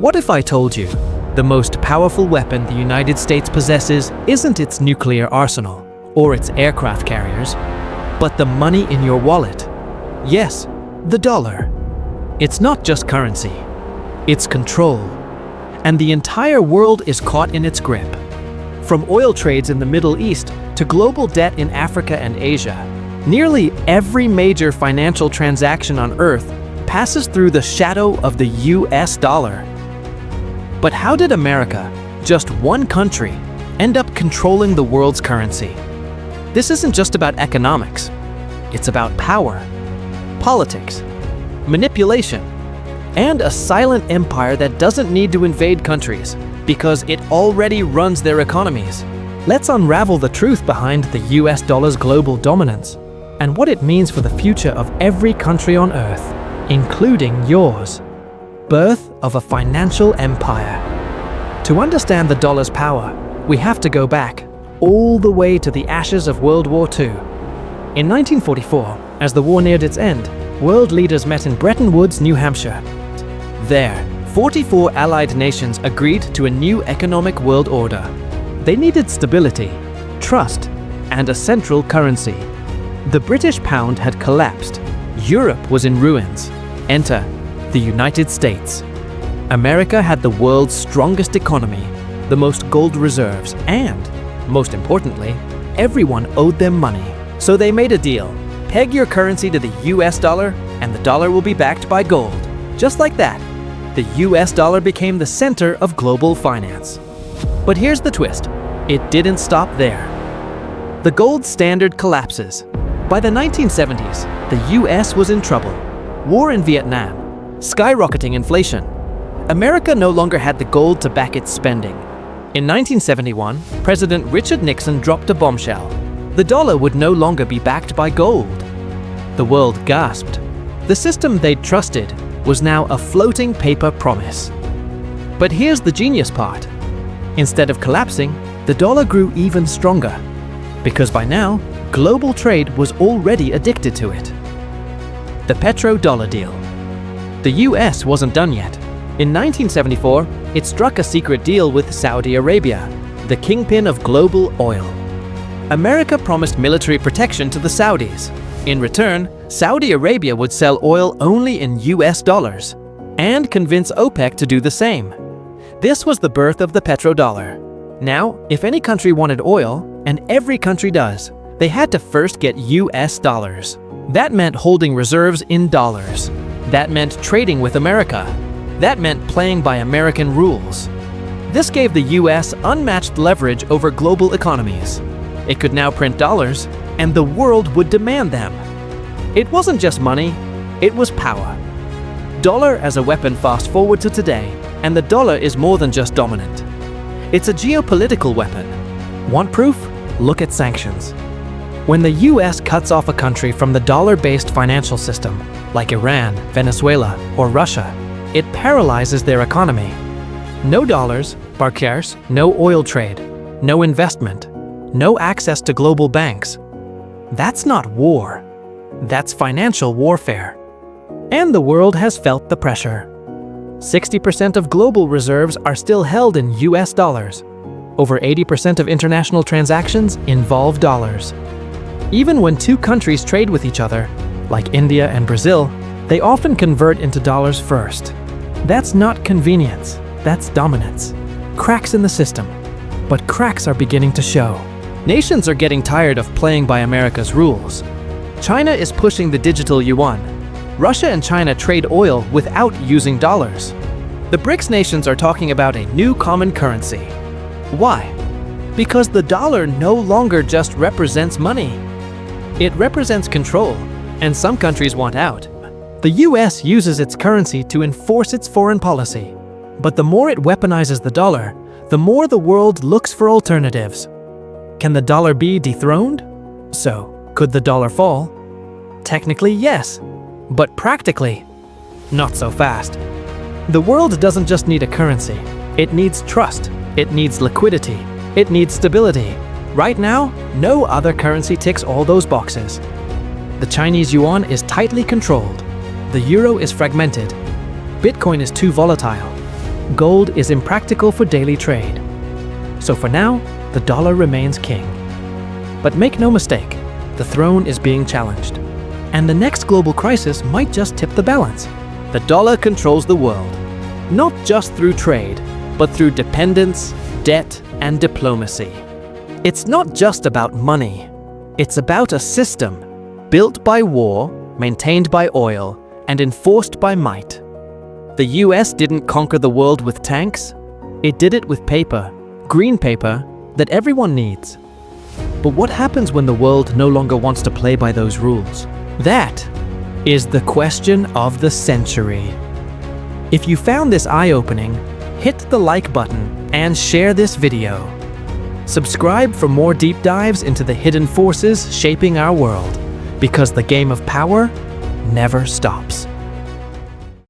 What if I told you the most powerful weapon the United States possesses isn't its nuclear arsenal or its aircraft carriers, but the money in your wallet? Yes, the dollar. It's not just currency, it's control. And the entire world is caught in its grip. From oil trades in the Middle East to global debt in Africa and Asia, nearly every major financial transaction on Earth passes through the shadow of the US dollar. But how did America, just one country, end up controlling the world's currency? This isn't just about economics. It's about power, politics, manipulation, and a silent empire that doesn't need to invade countries because it already runs their economies. Let's unravel the truth behind the US dollar's global dominance and what it means for the future of every country on Earth, including yours. Birth of a financial empire. To understand the dollar's power, we have to go back all the way to the ashes of World War II. In 1944, as the war neared its end, world leaders met in Bretton Woods, New Hampshire. There, 44 allied nations agreed to a new economic world order. They needed stability, trust, and a central currency. The British pound had collapsed. Europe was in ruins. Enter the United States. America had the world's strongest economy, the most gold reserves, and, most importantly, everyone owed them money. So they made a deal. Peg your currency to the US dollar, and the dollar will be backed by gold. Just like that, the US dollar became the center of global finance. But here's the twist. It didn't stop there. The gold standard collapses. By the 1970s, the US was in trouble. War in Vietnam, skyrocketing inflation. America no longer had the gold to back its spending. In 1971, President Richard Nixon dropped a bombshell. The dollar would no longer be backed by gold. The world gasped. The system they'd trusted was now a floating paper promise. But here's the genius part. Instead of collapsing, the dollar grew even stronger. Because by now, global trade was already addicted to it. The Petrodollar deal. The US wasn't done yet. In 1974, it struck a secret deal with Saudi Arabia, the kingpin of global oil. America promised military protection to the Saudis. In return, Saudi Arabia would sell oil only in US dollars and convince OPEC to do the same. This was the birth of the petrodollar. Now, if any country wanted oil, and every country does, they had to first get US dollars. That meant holding reserves in dollars. That meant trading with America. That meant playing by American rules. This gave the US unmatched leverage over global economies. It could now print dollars, and the world would demand them. It wasn't just money, it was power. Dollar as a weapon. Fast forward to today, and the dollar is more than just dominant. It's a geopolitical weapon. Want proof? Look at sanctions. When the US cuts off a country from the dollar-based financial system, like Iran, Venezuela, or Russia, it paralyzes their economy. No dollars, barcares, no oil trade, no investment, no access to global banks. That's not war. That's financial warfare. And the world has felt the pressure. 60% of global reserves are still held in US dollars. Over 80% of international transactions involve dollars. Even when two countries trade with each other, like India and Brazil, they often convert into dollars first. That's not convenience, that's dominance. Cracks in the system. But cracks are beginning to show. Nations are getting tired of playing by America's rules. China is pushing the digital yuan. Russia and China trade oil without using dollars. The BRICS nations are talking about a new common currency. Why? Because the dollar no longer just represents money. It represents control, and some countries want out. The US uses its currency to enforce its foreign policy. But the more it weaponizes the dollar, the more the world looks for alternatives. Can the dollar be dethroned? So, could the dollar fall? Technically, yes. But practically, not so fast. The world doesn't just need a currency. It needs trust. It needs liquidity. It needs stability. Right now, no other currency ticks all those boxes. The Chinese yuan is tightly controlled. The euro is fragmented. Bitcoin is too volatile. gold is impractical for daily trade. So for now, the dollar remains king. But make no mistake, the throne is being challenged. And the next global crisis might just tip the balance. The dollar controls the world, not just through trade, but through dependence, debt, and diplomacy. It's not just about money. It's about a system built by war, maintained by oil, and enforced by might. The US didn't conquer the world with tanks. It did it with paper, green paper, that everyone needs. But what happens when the world no longer wants to play by those rules? That is the question of the century. If you found this eye-opening, hit the like button and share this video. Subscribe for more deep dives into the hidden forces shaping our world, because the game of power never stops.